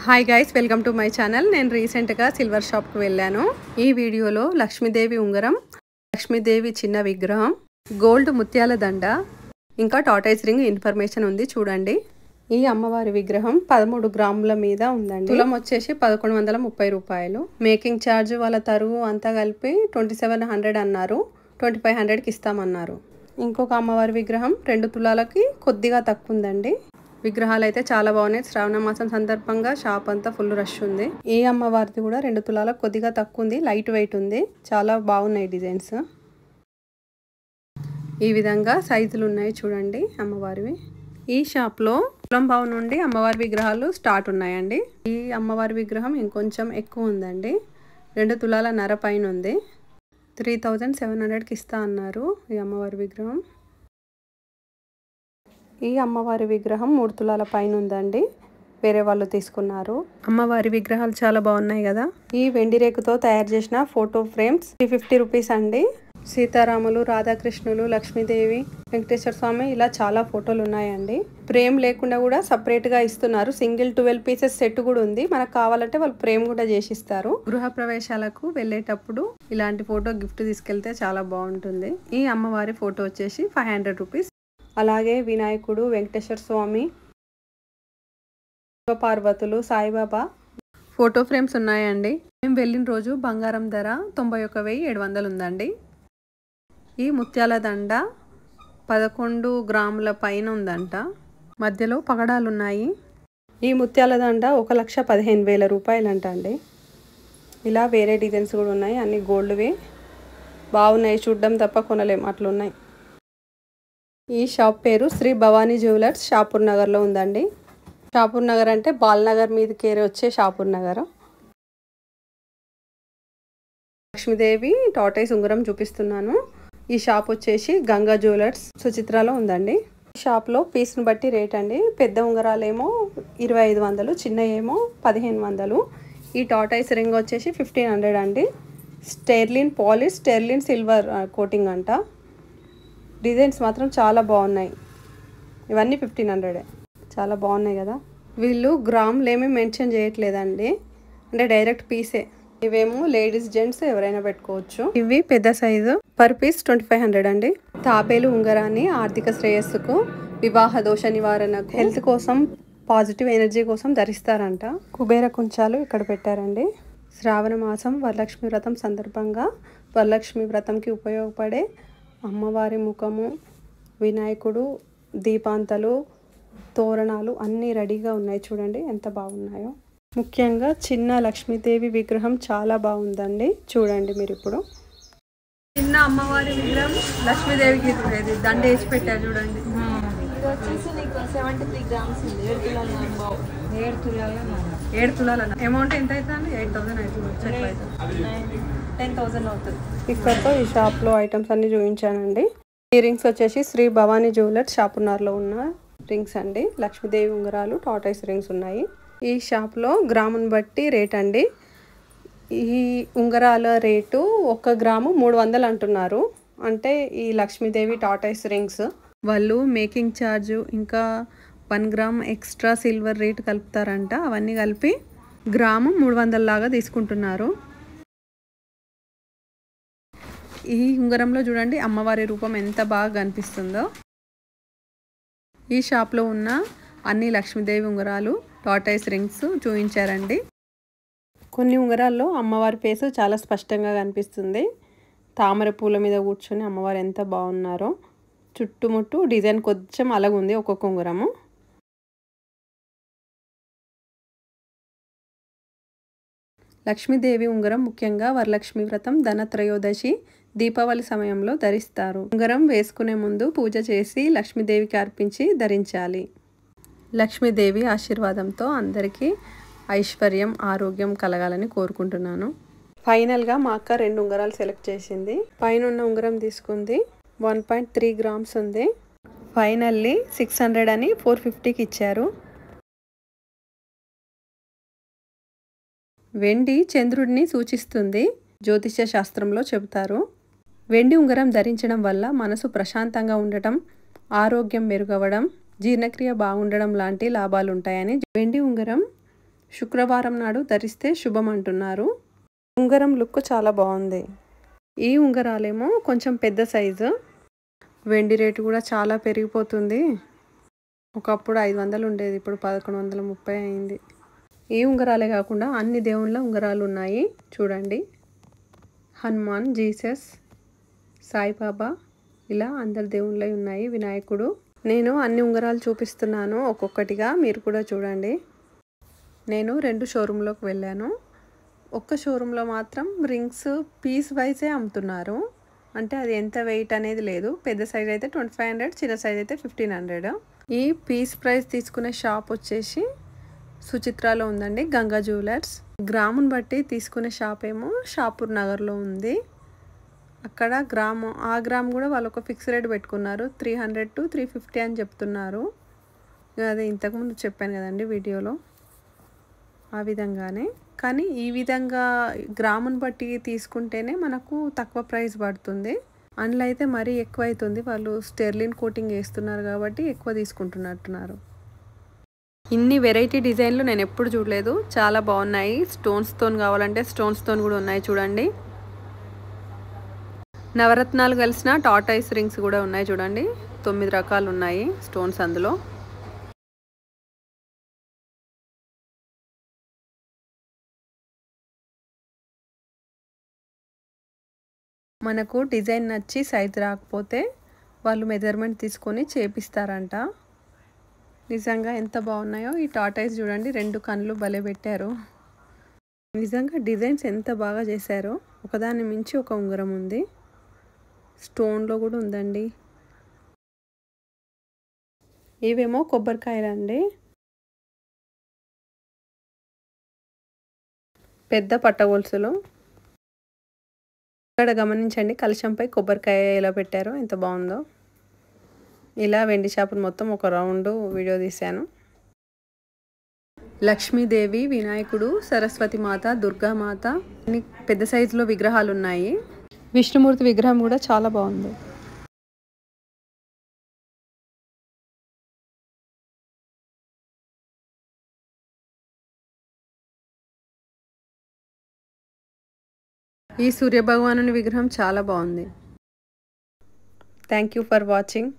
Hi guys, welcome to my channel. నేను రీసెంట్గా silver షాప్కి వెళ్ళాను. ఈ వీడియోలో లక్ష్మీదేవి ఉంగరం, లక్ష్మీదేవి చిన్న విగ్రహం, గోల్డ్ ముత్యాల దండ, ఇంకా టార్టైస్ రింగ్ ఇన్ఫర్మేషన్ ఉంది, చూడండి. ఈ అమ్మవారి విగ్రహం 13 గ్రాముల మీద ఉందండి. తులం వచ్చేసి 1130 రూపాయలు. మేకింగ్ ఛార్జ్ వాళ్ళ తరుగు అంతా కలిపి 2700 అన్నారు. 2500కి ఇస్తామన్నారు. ఇంకొక అమ్మవారి విగ్రహం 2 తులాలకి కొద్దిగా తక్కువ ఉందండి. విగ్రహాలు అయితే చాలా బాగున్నాయి. శ్రావణ మాసం సందర్భంగా షాప్ అంతా ఫుల్ రష్ ఉంది. ఈ అమ్మవారిది కూడా 2 తులాలకు కొద్దిగా తక్కువ ఉంది. లైట్ వెయిట్ ఉంది. చాలా బాగున్నాయి డిజైన్స్. ఈ విధంగా సైజులు ఉన్నాయి, చూడండి అమ్మవారివి. ఈ షాప్లో తులం పావు నుండి అమ్మవారి విగ్రహాలు స్టార్ట్ ఉన్నాయండి. ఈ అమ్మవారి విగ్రహం ఇంకొంచెం ఎక్కువ ఉందండి. 2 తులాల నర పైన ఉంది. 3700కి ఇస్తా అన్నారు ఈ అమ్మవారి విగ్రహం. ఈ అమ్మవారి విగ్రహం 3 తులాల పైన ఉందండి. వేరే వాళ్ళు తీసుకున్నారు. అమ్మవారి విగ్రహాలు చాలా బాగున్నాయి కదా. ఈ వెండి రేకుతో తయారు చేసిన ఫోటో ఫ్రేమ్స్ 350 రూపీస్ అండి. సీతారాములు, రాధాకృష్ణులు, లక్ష్మీదేవి, వెంకటేశ్వర స్వామి, ఇలా చాలా ఫోటోలు ఉన్నాయండి. ఫ్రేమ్ లేకుండా కూడా సపరేట్గా ఇస్తున్నారు. సింగిల్ 12 పీసెస్ సెట్ కూడా ఉంది. మనకు కావాలంటే వాళ్ళు ఫ్రేమ్ కూడా చేసిస్తారు. గృహ ప్రవేశాలకు వెళ్ళేటప్పుడు ఇలాంటి ఫోటో గిఫ్ట్ తీసుకెళ్తే చాలా బాగుంటుంది. ఈ అమ్మవారి ఫోటో వచ్చేసి 500 రూపీస్. అలాగే వినాయకుడు, వెంకటేశ్వర స్వామి, పార్వతులు, సాయిబాబా ఫోటో ఫ్రేమ్స్ ఉన్నాయండి. మేము వెళ్ళిన రోజు బంగారం ధర 91,700 ఉందండి. ఈ ముత్యాల దండ 11 గ్రాముల పైన ఉందంట. మధ్యలో పగడాలు ఉన్నాయి. ఈ ముత్యాల దండ 1,15,000 రూపాయలంట అండి. ఇలా వేరే డిజైన్స్ కూడా ఉన్నాయి. అన్ని గోల్డ్వి బాగున్నాయి. చూడడం తప్ప కొనలేం, అట్లున్నాయి. ఈ షాప్ పేరు శ్రీ భవానీ జ్యువెలర్స్, షాపూర్ నగర్లో ఉందండి. షాపూర్ నగర్ అంటే బాల్నగర్ మీద కేరే వచ్చే షాపూర్ నగర్. లక్ష్మీదేవి టార్టైస్ ఉంగరం చూపిస్తున్నాను. ఈ షాప్ వచ్చేసి గంగా జ్యువెలర్స్, సుచిత్రాలో ఉందండి. ఈ షాప్లో పీస్ను బట్టి రేట్ అండి. పెద్ద ఉంగరాలేమో 2500, చిన్న ఏమో 1500. ఈ టార్టైస్ రింగ్ వచ్చేసి 1500 అండి. స్టెర్లిన్ పాలిష్, స్టెర్లిన్ సిల్వర్ కోటింగ్ అంట. డిజైన్స్ మాత్రం చాలా బాగున్నాయి. ఇవన్నీ 1500. చాలా బాగున్నాయి కదా. వీళ్ళు గ్రాములు ఏమీ మెన్షన్ చేయట్లేదండి, అంటే డైరెక్ట్ పీసే. ఇవేమో లేడీస్, జెంట్స్ ఎవరైనా పెట్టుకోవచ్చు. ఇవి పెద్ద సైజు. పర్ పీస్ 2500 అండి. తాబేలు ఉంగరాన్ని ఆర్థిక శ్రేయస్సుకు, వివాహ దోష నివారణకు, హెల్త్ కోసం, పాజిటివ్ ఎనర్జీ కోసం ధరిస్తారంట. కుబేర కుంచాలు ఇక్కడ పెట్టారండి. శ్రావణ మాసం వరలక్ష్మి వ్రతం సందర్భంగా వరలక్ష్మి వ్రతంకి ఉపయోగపడే అమ్మవారి ముఖము, వినాయకుడు, దీపాంతలు, తోరణాలు అన్నీ రెడీగా ఉన్నాయి. చూడండి ఎంత బాగున్నాయో. ముఖ్యంగా చిన్న లక్ష్మీదేవి విగ్రహం చాలా బాగుందండి. చూడండి మీరు ఇప్పుడు. చిన్న అమ్మవారి విగ్రహం లక్ష్మీదేవికి దండ వేసి పెట్టారు, చూడండి. ఇది వచ్చేసి నీకు 73 గ్రామ్స్ ఉంది. 7 తులాల అమౌంట్ ఎంత అవుతుంది? 8,000 అవుతుంది. 10,000 అవుతుంది. ఇక్కడతో ఈ షాప్లో ఐటమ్స్ అన్ని చూపించానండి. ఈ రింగ్స్ వచ్చేసి శ్రీ భవానీ జ్యువెలర్స్, షాపునార్లో ఉన్న రింగ్స్ అండి. లక్ష్మీదేవి ఉంగరాలు, టార్టైస్ రింగ్స్ ఉన్నాయి. ఈ షాప్లో గ్రామును బట్టి రేట్ అండి. ఈ ఉంగరాల రేటు 1 గ్రాము 300 అంటున్నారు. అంటే ఈ లక్ష్మీదేవి టార్టైస్ రింగ్స్ వాళ్ళు మేకింగ్ ఛార్జ్ ఇంకా 1 గ్రామ్ ఎక్స్ట్రా సిల్వర్ రేట్ కలుపుతారంట. అవన్నీ కలిపి గ్రాము 300 లాగా తీసుకుంటున్నారు. ఈ ఉంగరంలో చూడండి అమ్మవారి రూపం ఎంత బాగా కనిపిస్తుందో. ఈ షాప్లో ఉన్న అన్ని లక్ష్మీదేవి ఉంగరాలు, టార్టైస్ రింగ్స్ చూపించారండి. కొన్ని ఉంగరాల్లో అమ్మవారి ఫేసు చాలా స్పష్టంగా కనిపిస్తుంది. తామర పూల మీద కూర్చొని అమ్మవారు ఎంత బాగున్నారో. చుట్టుముట్టు డిజైన్ కొంచెం అలాగుంది ఒక్కొక్క ఉంగరము. లక్ష్మీదేవి ఉంగరం ముఖ్యంగా వరలక్ష్మి వ్రతం, ధనత్రయోదశి, దీపావళి సమయంలో ధరిస్తారు. ఉంగరం వేసుకునే ముందు పూజ చేసి లక్ష్మీదేవికి అర్పించి ధరించాలి. లక్ష్మీదేవి ఆశీర్వాదంతో అందరికీ ఐశ్వర్యం, ఆరోగ్యం కలగాలని కోరుకుంటున్నాను. ఫైనల్గా మా అక్క 2 ఉంగరాలు సెలెక్ట్ చేసింది. పైన ఉన్న ఉంగరం తీసుకుంది. 1.3 గ్రామ్స్ ఉంది. ఫైనల్లీ 600 అని 450కి ఇచ్చారు. వెండి చంద్రుడిని సూచిస్తుంది, జ్యోతిష్య శాస్త్రంలో చెబుతారు. వెండి ఉంగరం ధరించడం వల్ల మనసు ప్రశాంతంగా ఉండటం, ఆరోగ్యం మెరుగవడం, జీర్ణక్రియ బాగుండడం లాంటి లాభాలు ఉంటాయని. వెండి ఉంగరం శుక్రవారం నాడు ధరిస్తే శుభం అంటున్నారు. ఉంగరం లుక్ చాలా బాగుంది. ఈ ఉంగరాలేమో కొంచెం పెద్ద సైజు. వెండి రేటు కూడా చాలా పెరిగిపోతుంది. ఒకప్పుడు 500 ఉండేది, ఇప్పుడు 1130 అయింది. ఈ ఉంగరాలే కాకుండా అన్ని దేవుళ్ళ ఉంగరాలు ఉన్నాయి చూడండి. హనుమాన్, జీసస్, సాయిబాబా, ఇలా అందరి దేవుళ్ళవి ఉన్నాయి, వినాయకుడు. నేను అన్ని ఉంగరాలు చూపిస్తున్నాను ఒక్కొక్కటిగా, మీరు కూడా చూడండి. నేను 2 షోరూంలోకి వెళ్ళాను. ఒక్క షోరూంలో మాత్రం రింగ్స్ పీస్ వైజే అమ్ముతున్నారు. అంటే అది ఎంత వెయిట్ అనేది లేదు. పెద్ద సైజ్ అయితే 2500, చిన్న సైజ్ అయితే 1500. ఈ పీస్ ప్రైస్ తీసుకునే షాప్ వచ్చేసి సుచిత్రాలో ఉందండి, గంగా జ్యువెలర్స్. గ్రాముని బట్టి తీసుకునే షాప్ ఏమో షాపూర్ నగర్లో ఉంది. అక్కడ ఆ గ్రామ్ కూడా వాళ్ళు ఒక ఫిక్స్ రేట్ పెట్టుకున్నారు, 300 to 350 అని చెప్తున్నారు. అదే ఇంతకుముందు చెప్పాను కదండి వీడియోలో, ఆ విధంగానే. కానీ ఈ విధంగా గ్రాముని బట్టి తీసుకుంటేనే మనకు తక్కువ ప్రైస్ పడుతుంది. అందులో అయితే మరీ ఎక్కువ అవుతుంది, వాళ్ళు స్టెర్లిన్ కోటింగ్ వేస్తున్నారు కాబట్టి ఎక్కువ తీసుకుంటున్నట్టున్నారు. ఇన్ని వెరైటీ డిజైన్లు నేను ఎప్పుడు చూడలేదు, చాలా బాగున్నాయి. స్టోన్స్తో కావాలంటే స్టోన్స్తో కూడా ఉన్నాయి చూడండి. నవరత్నాలు కలిసిన టార్టాయిస్ రింగ్స్ కూడా ఉన్నాయి చూడండి. 9 రకాలు ఉన్నాయి స్టోన్స్ అందులో. మనకు డిజైన్ నచ్చి సైజ్ రాకపోతే వాళ్ళు మెజర్మెంట్ తీసుకొని చేపిస్తారంట. నిజంగా ఎంత బాగున్నాయో ఈ టార్టాయిస్ చూడండి, 2 కళ్ళు భలే పెట్టారు. నిజంగా డిజైన్స్ ఎంత బాగా చేశారో. ఒకదాన్ని మించి ఒక ఉంగరం ఉంది, స్టోన్లో కూడా ఉందండి. ఇవేమో కొబ్బరికాయలండి, పెద్ద పట్టగొలుసులు. ఇక్కడ గమనించండి, కలశంపై కొబ్బరికాయ ఎలా పెట్టారో ఎంత బాగుందో. ఇలా వెండి షాపును మొత్తం ఒక రౌండ్ వీడియో తీశాను. లక్ష్మీదేవి, వినాయకుడు, సరస్వతి మాత, దుర్గామాత, అన్ని పెద్ద సైజులో విగ్రహాలు ఉన్నాయి. విష్ణుమూర్తి విగ్రహం కూడా చాలా బాగుంది. ఈ సూర్యభగవానుని విగ్రహం చాలా బాగుంది. Thank you for watching.